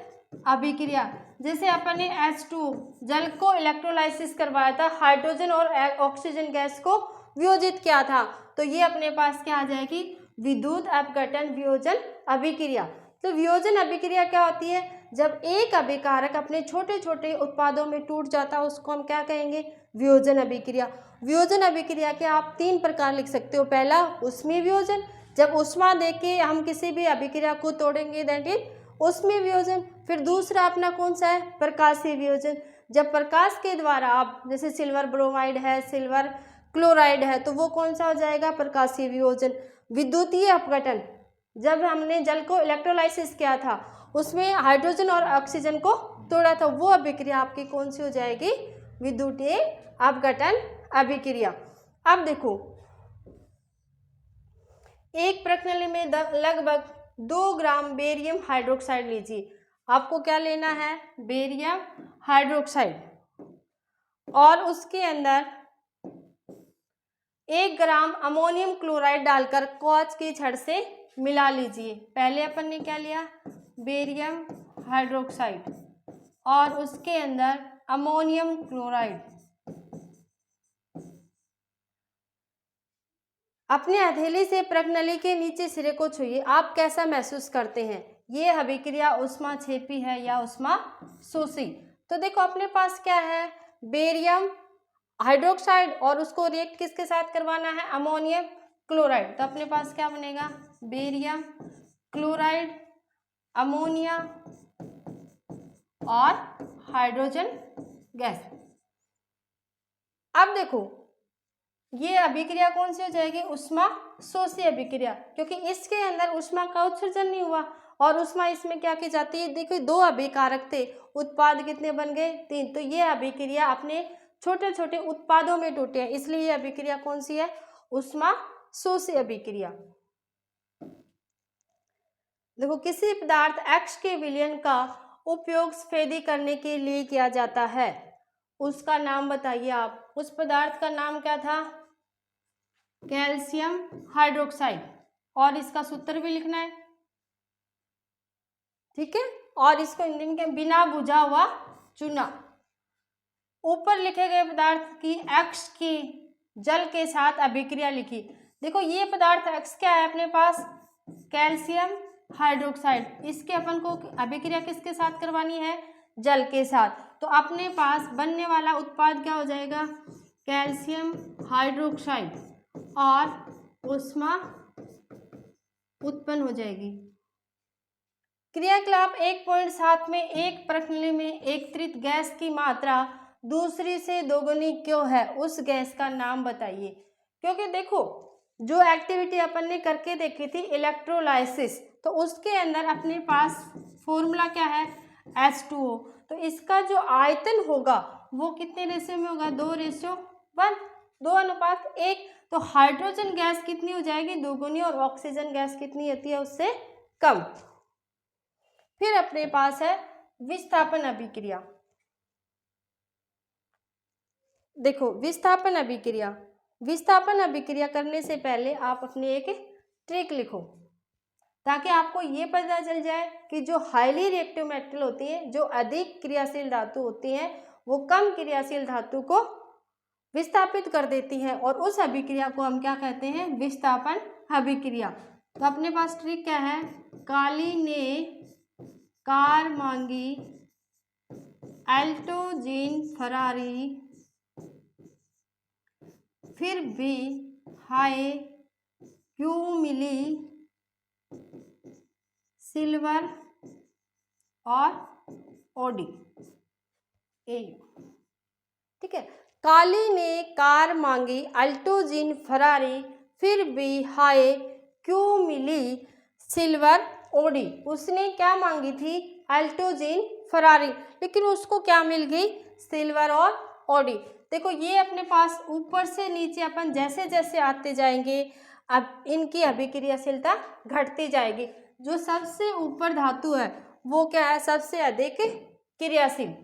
अभिक्रिया। जैसे अपन ने H2 जल को इलेक्ट्रोलाइसिस करवाया था, हाइड्रोजन और ऑक्सीजन गैस को वियोजित किया था, तो ये अपने पास क्या आ जाएगी, विद्युत अपघटन वियोजन अभिक्रिया। तो वियोजन अभिक्रिया क्या होती है, जब एक अभिकारक अपने छोटे छोटे उत्पादों में टूट जाता है उसको हम क्या कहेंगे, वियोजन अभिक्रिया। वियोजन अभिक्रिया के आप 3 प्रकार लिख सकते हो। पहला ऊष्मीय वियोजन, जब ऊष्मा देके हम किसी भी अभिक्रिया को तोड़ेंगे दैट इज ऊष्मीय वियोजन। फिर दूसरा अपना कौन सा है, प्रकाशीय वियोजन, जब प्रकाश के द्वारा आप जैसे सिल्वर ब्रोमाइड है, सिल्वर क्लोराइड है, तो वो कौन सा हो जाएगा, प्रकाशीय वियोजन। विद्युतीय अपघटन, जब हमने जल को इलेक्ट्रोलाइसिस किया था उसमें हाइड्रोजन और ऑक्सीजन को तोड़ा था, वो अभिक्रिया आपकी कौन सी हो जाएगी, विद्युतीय अपघटन अभिक्रिया। अब देखो, एक प्रणाली में लगभग 2 ग्राम बेरियम हाइड्रोक्साइड लीजिए। आपको क्या लेना है, बेरियम हाइड्रोक्साइड, और उसके अंदर 1 ग्राम अमोनियम क्लोराइड डालकर कांच की छड़ से मिला लीजिए। पहले अपन ने क्या लिया, बेरियम हाइड्रोक्साइड और उसके अंदर अमोनियम क्लोराइड। अपने हथेली से प्रणाली के नीचे सिरे को छुइए, आप कैसा महसूस करते हैं, ये अभिक्रिया ऊष्माक्षेपी है या ऊष्माशोषी। तो देखो अपने पास क्या है, बेरियम हाइड्रोक्साइड और उसको रिएक्ट किसके साथ करवाना है, अमोनियम क्लोराइड। तो अपने पास क्या बनेगा, बेरियम क्लोराइड, अमोनिया और हाइड्रोजन गैस। अब देखो ये अभिक्रिया कौन सी हो जाएगी, ऊष्माशोषी अभिक्रिया, क्योंकि इसके अंदर ऊष्मा का उत्सर्जन नहीं हुआ और ऊष्मा इसमें क्या की जाती है। देखो 2 अभिकारक थे, उत्पाद कितने बन गए, 3। तो ये अभिक्रिया अपने छोटे छोटे उत्पादों में टूटे हैं, इसलिए ये अभिक्रिया कौन सी है, ऊष्माशोषी अभिक्रिया। देखो किसी पदार्थ X के विलयन का उपयोग स्फेदी करने के लिए किया जाता है, उसका नाम बताइए आप। उस पदार्थ का नाम क्या था, कैल्शियम हाइड्रोक्साइड, और इसका सूत्र भी लिखना है, ठीक है। और इसको इंजन के बिना बुझा हुआ चूना। ऊपर लिखे गए पदार्थ की X की जल के साथ अभिक्रिया लिखी। देखो ये पदार्थ X क्या है अपने पास, कैल्शियम हाइड्रोक्साइड, इसके अपन को अभिक्रिया किसके साथ करवानी है, जल के साथ। तो अपने पास बनने वाला उत्पाद क्या हो जाएगा, कैल्शियम हाइड्रोक्साइड, और ऊष्मा उत्पन्न हो जाएगी। क्रियाकलाप 1.7 में एक प्रणाली में एकत्रित गैस की मात्रा दूसरी से दोगुनी क्यों है, उस गैस का नाम बताइए। क्योंकि देखो जो एक्टिविटी अपन ने करके देखी थी इलेक्ट्रोलाइसिस, तो उसके अंदर अपने पास फॉर्मूला क्या है, H2O। तो इसका जो आयतन होगा वो कितने रेशियो में होगा, 2:1, 2:1। तो हाइड्रोजन गैस कितनी हो जाएगी, दोगुनी, और ऑक्सीजन गैस कितनी होती है, उससे कम। फिर अपने पास है विस्थापन अभिक्रिया। देखो विस्थापन अभिक्रिया, विस्थापन अभिक्रिया करने से पहले आप अपने एक ट्रिक लिखो, ताकि आपको ये पता चल जाए कि जो हाईली रिएक्टिव मेटल होती है, जो अधिक क्रियाशील धातु होती हैं, वो कम क्रियाशील धातु को विस्थापित कर देती है, और उस अभिक्रिया को हम क्या कहते हैं, विस्थापन अभिक्रिया। तो अपने पास ट्रिक क्या है, काली ने कार मांगी, एल्टोजीन फरारी, फिर भी हाय क्यों मिली सिल्वर और ओडी। ठीक है। काली ने कार मांगी, अल्टो जीन फरारी, फिर भी हाय क्यों मिली सिल्वर ओडी। उसने क्या मांगी थी? अल्टो जीन फरारी, लेकिन उसको क्या मिल गई? सिल्वर और ओडी। देखो ये अपने पास ऊपर से नीचे अपन जैसे जैसे आते जाएंगे अब इनकी अभिक्रियाशीलता घटती जाएगी। जो सबसे ऊपर धातु है वो क्या है? सबसे अधिक क्रियाशील।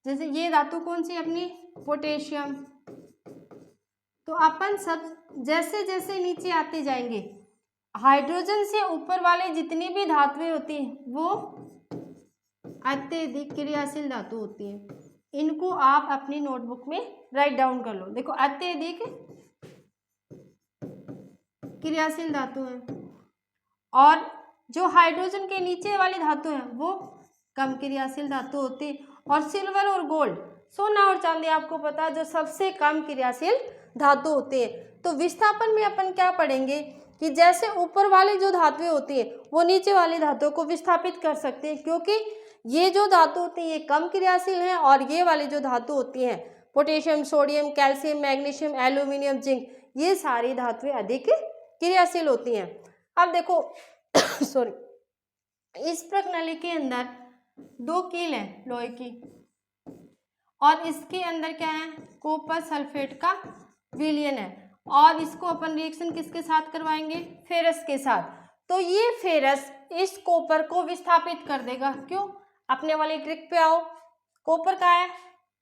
जैसे ये धातु कौन सी अपनी? पोटेशियम। तो अपन सब जैसे जैसे नीचे आते जाएंगे हाइड्रोजन से ऊपर वाले जितनी भी धातुएं होती हैं वो अत्यधिक क्रियाशील धातु होती हैं। इनको आप अपनी नोटबुक में राइट डाउन कर लो। देखो अत्यधिक क्रियाशील धातु है और जो हाइड्रोजन के नीचे वाली धातु है वो कम क्रियाशील धातु होती है। और सिल्वर और गोल्ड, सोना और चांदी आपको पता है जो सबसे कम क्रियाशील धातु होती है। तो विस्थापन में अपन क्या पढ़ेंगे कि जैसे ऊपर वाली जो धातुएं होती है वो नीचे वाली धातुओं को विस्थापित कर सकते हैं, क्योंकि ये जो धातु होती है ये कम क्रियाशील हैं और ये वाली जो धातु होती हैं potassium, sodium, calcium, magnesium, aluminium, zinc, ये सारी धातुएं अधिक क्रियाशील होती हैं। अब देखो सॉरी, इस प्रणाली के अंदर दो कील है लोहे की और इसके अंदर क्या है? कॉपर सल्फेट का विलयन है और इसको अपन रिएक्शन किसके साथ करवाएंगे? फेरस के साथ। तो ये फेरस इस कॉपर को विस्थापित कर देगा। क्यों? अपने वाली ट्रिक पे आओ। कॉपर का है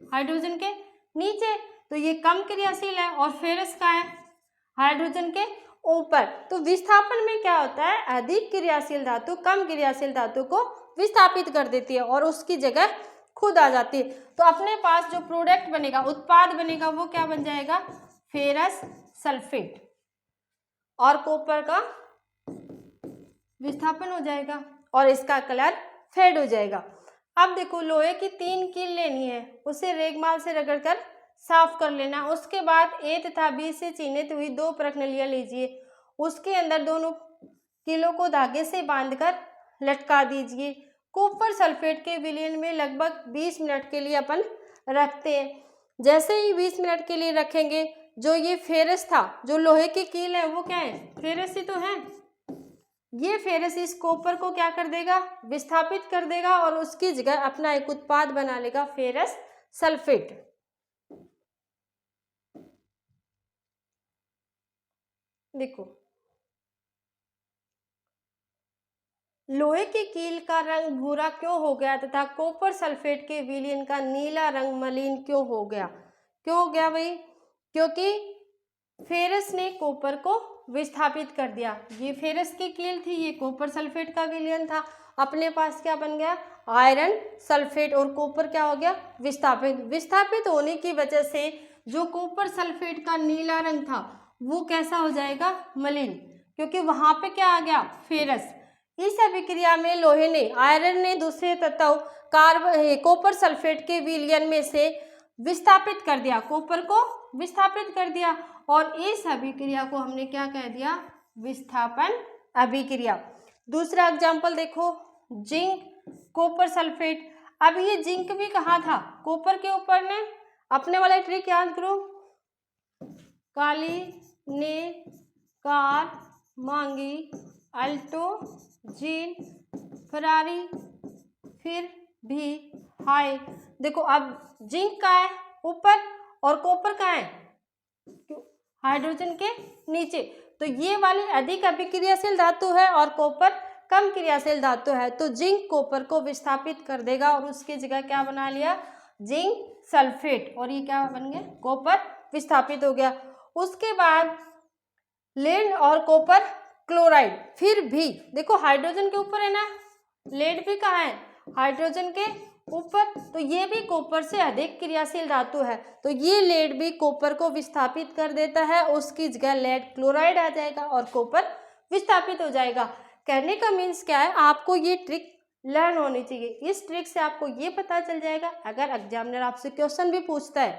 हाइड्रोजन के नीचे, तो ये कम क्रियाशील है और फेरस का है हाइड्रोजन के ऊपर। तो विस्थापन में क्या होता है? अधिक क्रियाशील धातु कम क्रियाशील धातु को विस्थापित कर देती है और उसकी जगह खुद आ जाती है। तो अपने पास जो प्रोडक्ट बनेगा, उत्पाद बनेगा, वो क्या बन जाएगा? फेरस सल्फेट और कॉपर का विस्थापन हो जाएगा और इसका कलर फेड हो जाएगा। अब देखो लोहे की 3 कील लेनी है, उसे रेगमाल से रगड़कर साफ कर लेना। उसके बाद ए तथा बी से चिन्हित हुई 2 प्रश्नालियां लीजिए, उसके अंदर दोनों कीलों को धागे से बांधकर लटका दीजिए। कॉपर सल्फेट के विलयन में लगभग 20 मिनट के लिए अपन रखते हैं। जैसे ही 20 मिनट के लिए रखेंगे, जो ये फेरस था, जो लोहे की कील है, वो क्या है? फेरस ही तो है। ये फेरस इस कॉपर को क्या कर देगा? विस्थापित कर देगा और उसकी जगह अपना एक उत्पाद बना लेगा, फेरस सल्फेट। देखो लोहे की कील का रंग भूरा क्यों हो गया तथा कॉपर सल्फेट के विलयन का नीला रंग मलिन क्यों हो गया? क्यों हो गया भाई? क्योंकि फेरस ने कॉपर को विस्थापित कर दिया। ये फेरस की कील थी, ये कॉपर सल्फेट का विलयन था। अपने पास क्या बन गया? आयरन सल्फेट और कॉपर क्या हो गया? विस्थापित। विस्थापित होने की वजह से जो कॉपर सल्फेट का नीला रंग था वो कैसा हो जाएगा? मलिन, क्योंकि वहां पे क्या आ गया? फेरस। इस अभिक्रिया में लोहे ने, आयरन ने दूसरे तत्व कॉपर सल्फेट के विलयन में से विस्थापित कर दिया, कॉपर को विस्थापित कर दिया और इस अभिक्रिया को हमने क्या कह दिया? विस्थापन अभिक्रिया। दूसरा एग्जाम्पल देखो, जिंक कॉपर सल्फेट। अब ये जिंक भी कहाँ था? कॉपर के ऊपर ने। अपने वाला ट्रिक याद करो, काली ने कार मांगी, अल्टो जीन फरारी, फिर भी हाय। देखो अब जिंक का है ऊपर और कॉपर का है हाइड्रोजन के नीचे, तो ये वाली अधिक अभिक्रियाशील धातु है और कॉपर कम क्रियाशील धातु है। तो जिंक कॉपर को विस्थापित कर देगा और उसकी जगह क्या बना लिया? जिंक सल्फेट, और ये क्या बन गया? कॉपर विस्थापित हो गया। उसके बाद लेड और कॉपर क्लोराइड। फिर भी देखो हाइड्रोजन के ऊपर है ना, लेड भी कहाँ है? हाइड्रोजन के ऊपर, तो ये भी कॉपर से अधिक क्रियाशील धातु है। तो ये लेड भी कॉपर को विस्थापित कर देता है, उसकी जगह लेड क्लोराइड आ जाएगा और कॉपर विस्थापित हो जाएगा। कहने का मीन्स क्या है? आपको ये ट्रिक लर्न होनी चाहिए। इस ट्रिक से आपको ये पता चल जाएगा, अगर एग्जामिनर आपसे क्वेश्चन भी पूछता है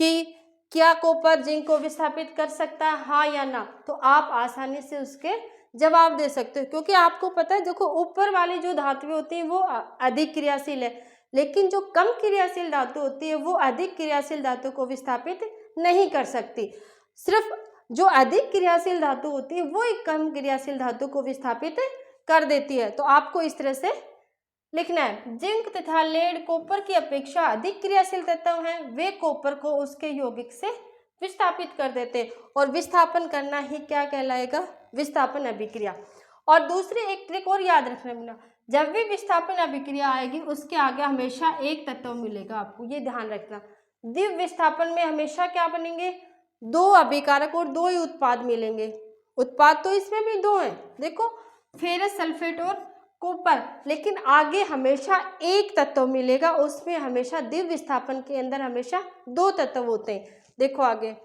कि क्या कॉपर जिंक को विस्थापित कर सकता है, हाँ या ना, तो आप आसानी से उसके जवाब दे सकते हो, क्योंकि आपको पता है देखो ऊपर वाली जो धातुएं होती हैं वो अधिक क्रियाशील है, लेकिन जो कम क्रियाशील धातु होती है वो अधिक क्रियाशील धातु को विस्थापित नहीं कर सकती। सिर्फ जो अधिक क्रियाशील धातु होती है वो एक कम क्रियाशील धातु को विस्थापित कर देती है। तो आपको इस तरह से लिखना है, जिंक तथा लेड कॉपर की अपेक्षा अधिक क्रियाशील तत्व हैं, वे कॉपर को उसके यौगिक से विस्थापित कर देते हैं, और विस्थापन करना ही क्या कहलाएगा, विस्थापन अभिक्रिया। और दूसरी एक ट्रिक और याद रखना, जब भी विस्थापन अभिक्रिया आएगी उसके आगे हमेशा एक तत्व मिलेगा, आपको ये ध्यान रखना। द्विव विस्थापन में हमेशा क्या बनेंगे, दो अभिकारक और दो ही उत्पाद मिलेंगे। उत्पाद तो इसमें भी दो हैं, देखो फेरस सल्फेट और कॉपर, लेकिन आगे हमेशा एक तत्व मिलेगा, उसमें हमेशा द्विव विस्थापन के अंदर हमेशा दो तत्व होते हैं। देखो आगे,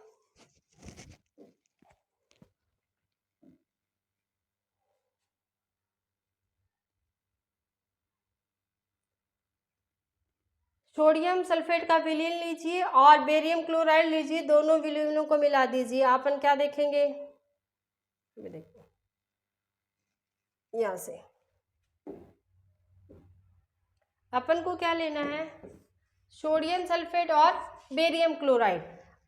सोडियम सल्फेट का विलीन लीजिए और बेरियम क्लोराइड लीजिए, दोनों विलीनों को मिला दीजिए। अपन क्या देखेंगे, ये देखो यहाँ से अपन को क्या लेना है, सोडियम सल्फेट और बेरियम क्लोराइड।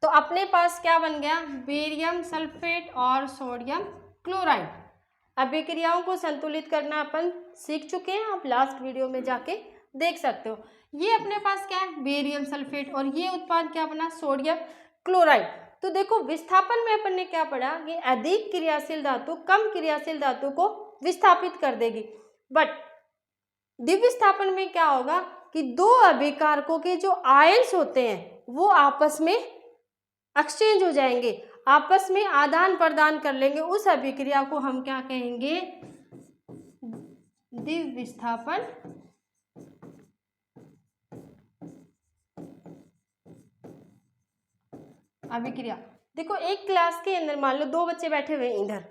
तो अपने पास क्या बन गया, बेरियम सल्फेट और सोडियम क्लोराइड। अभिक्रियाओं को संतुलित करना अपन सीख चुके हैं, आप लास्ट वीडियो में जाके देख सकते हो। ये अपने पास क्या है, बेरियम सल्फेट, और ये उत्पाद क्या बना, सोडियम क्लोराइड। तो देखो विस्थापन में अपन ने क्या पढ़ा कि अधिक क्रियाशील धातु कम क्रियाशील धातु को विस्थापित कर देगी, बट द्विव विस्थापन में क्या होगा कि दो अभिकारकों के जो आयंस होते हैं वो आपस में एक्सचेंज हो जाएंगे, आपस में आदान प्रदान कर लेंगे। उस अभिक्रिया को हम क्या कहेंगे, द्विव विस्थापन अभिक्रिया। देखो एक क्लास के अंदर मान लो दो बच्चे बैठे हुए हैं इधर,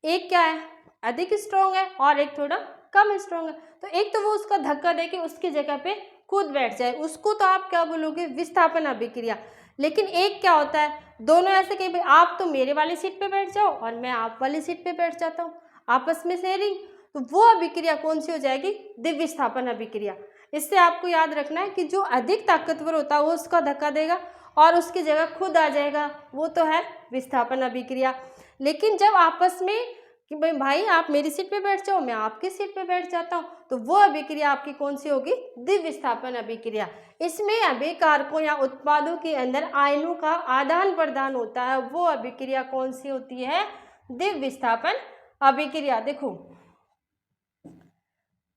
एक क्या है अधिक स्ट्रॉन्ग है और एक थोड़ा कम स्ट्रॉन्ग है, तो एक तो वो उसका धक्का दे के उसकी जगह पे खुद बैठ जाए, उसको तो आप क्या बोलोगे, विस्थापन अभिक्रिया। लेकिन एक क्या होता है, दोनों ऐसे कि भाई आप तो मेरे वाली सीट पे बैठ जाओ और मैं आप वाली सीट पे बैठ जाता हूँ, आपस में शेयरिंग, तो वो अभिक्रिया कौन सी हो जाएगी, द्विव विस्थापन अभिक्रिया। इससे आपको याद रखना है कि जो अधिक ताकतवर होता है वो उसका धक्का देगा और उसकी जगह खुद आ जाएगा, वो तो है विस्थापन अभिक्रिया। लेकिन जब आपस में कि भाई आप मेरी सीट पे बैठ जाओ मैं आपकी सीट पे बैठ जाता हूँ, तो वो अभिक्रिया आपकी कौन सी होगी, द्विव विस्थापन अभिक्रिया। इसमें अभिकारकों या उत्पादों के अंदर आयनों का आदान प्रदान होता है, वो अभिक्रिया कौन सी होती है, द्विव विस्थापन अभिक्रिया। देखो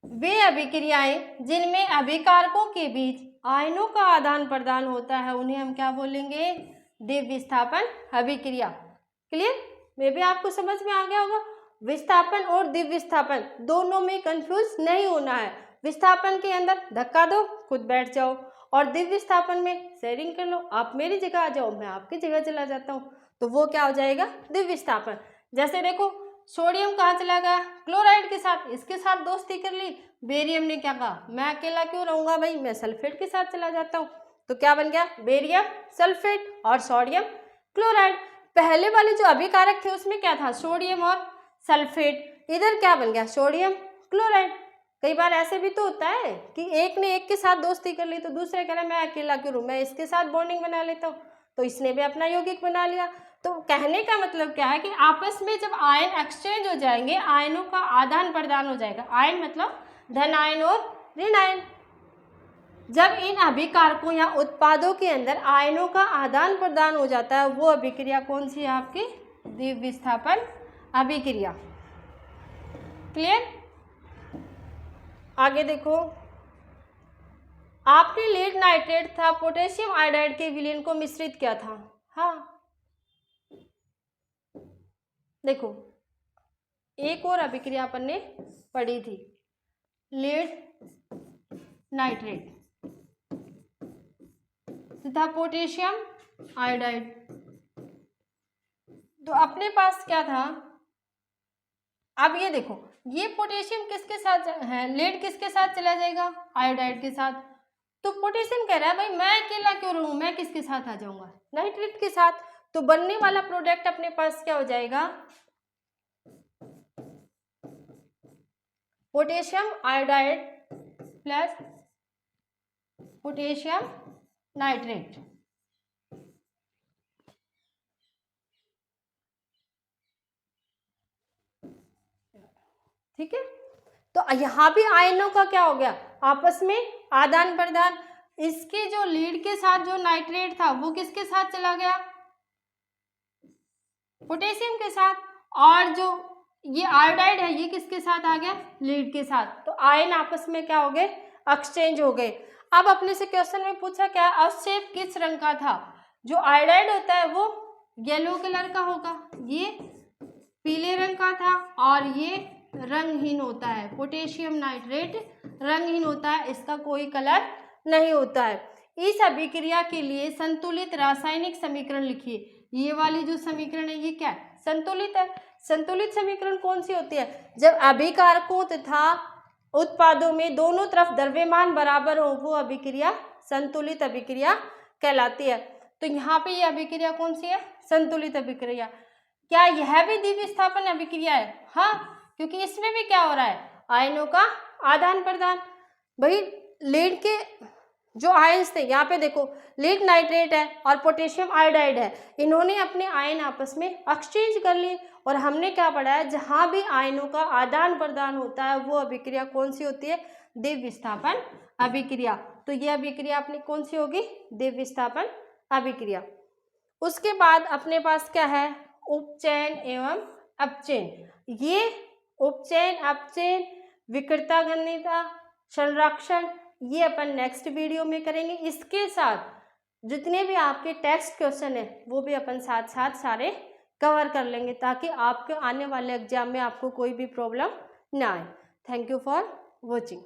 वे अभिक्रियाएं जिनमें अभिकारकों के बीच आयनों का आदान प्रदान होता है उन्हें हम क्या बोलेंगे, द्विव विस्थापन अभिक्रिया। क्लियर, मे भी आपको समझ में आ गया होगा। विस्थापन और द्विव विस्थापन दोनों में कंफ्यूज नहीं होना है। विस्थापन के अंदर धक्का दो खुद बैठ जाओ, और द्विव विस्थापन में शेयरिंग कर लो, आप मेरी जगह आ जाओ मैं आपकी जगह चला जाता हूँ, तो वो क्या हो जाएगा, द्विव विस्थापन। जैसे देखो सोडियम कहाँ चला गया, क्लोराइड के साथ, इसके साथ दोस्ती कर ली, बेरियम ने क्या कहा, मैं अकेला क्यों रहूंगा भाई, मैं सल्फेट के साथ चला जाता हूँ, तो क्या बन गया, बेरियम सल्फेट और सोडियम क्लोराइड। पहले वाले जो अभिकारक थे उसमें क्या था, सोडियम और सल्फेट, इधर क्या बन गया, सोडियम क्लोराइड। कई बार ऐसे भी तो होता है कि एक ने एक के साथ दोस्ती कर ली तो दूसरे कह रहे मैं अकेला क्यों रहूं, मैं इसके साथ बॉन्डिंग बना लेता हूँ, तो इसने भी अपना यौगिक बना लिया। तो कहने का मतलब क्या है कि आपस में जब आयन एक्सचेंज हो जाएंगे, आयनों का आदान प्रदान हो जाएगा, आयन मतलब धन आयन और ऋण आयन। जब इन अभिकारकों या उत्पादों के अंदर आयनों का आदान प्रदान हो जाता है वो अभिक्रिया कौन सी है आपकी, द्विव विस्थापन अभिक्रिया। क्लियर, आगे देखो, आपने लीड नाइट्रेट था पोटेशियम आयोडाइड के विलीन को मिश्रित किया था। हाँ देखो एक और अभिक्रिया अपन ने पढ़ी थी, लीड नाइट्रेट तथा पोटेशियम आयोडाइड। तो अपने पास क्या था, अब ये देखो ये पोटेशियम किसके साथ है, लीड किसके साथ चला जाएगा, आयोडाइड के साथ। तो पोटेशियम कह रहा है भाई मैं अकेला क्यों रहूं, मैं किसके साथ आ जाऊंगा, नाइट्रेट के साथ। तो बनने वाला प्रोडक्ट अपने पास क्या हो जाएगा, potassium iodide plus potassium nitrate. ठीक है, तो यहाँ भी आयनों का क्या हो गया, आपस में आदान प्रदान। इसके जो लीड के साथ जो नाइट्रेट था वो किसके साथ चला गया, पोटेशियम के साथ, और जो ये आयोडाइड है ये किसके साथ आ गया, लीड के साथ। तो आयन आपस में क्या हो गए, एक्सचेंज हो गए। अब अपने से क्वेश्चन में पूछा क्या, अवक्षेप किस रंग का था, जो आयोडाइड होता है वो येलो कलर का होगा, ये पीले रंग का था, और ये रंगहीन होता है, पोटेशियम नाइट्रेट रंगहीन होता है, इसका कोई कलर नहीं होता है। इस अभिक्रिया के लिए संतुलित रासायनिक समीकरण लिखिए। ये वाली जो समीकरण है ये क्या है, संतुलित है। संतुलित समीकरण कौन सी होती है, जब अभिकारकों तथा उत्पादों में दोनों तरफ द्रव्यमान बराबर हो, वो अभिक्रिया संतुलित अभिक्रिया कहलाती है। तो यहाँ पे ये अभिक्रिया कौन सी है, संतुलित अभिक्रिया। क्या यह भी द्विविस्थापन अभिक्रिया है, हाँ, क्योंकि इसमें भी क्या हो रहा है, आयनों का आदान प्रदान। भाई लीड के जो आयन्स थे, यहाँ पे देखो लीड नाइट्रेट है और पोटेशियम आयोडाइड है, इन्होंने अपने आयन आपस में एक्सचेंज कर लिए, और हमने क्या पढ़ा है, जहाँ भी आयनों का आदान प्रदान होता है वो अभिक्रिया कौन सी होती है, द्विविस्थापन अभिक्रिया। तो ये अभिक्रिया अपनी कौन सी होगी, द्विविस्थापन अभिक्रिया। उसके बाद अपने पास क्या है, उपचयन एवं अपचयन। ये उपचयन, अपचयन, विकृता घनीयता, संरक्षण, ये अपन नेक्स्ट वीडियो में करेंगे। इसके साथ जितने भी आपके टेक्स्ट क्वेश्चन है वो भी अपन साथ साथ सारे कवर कर लेंगे, ताकि आपके आने वाले एग्जाम में आपको कोई भी प्रॉब्लम ना आए। Thank you for watching.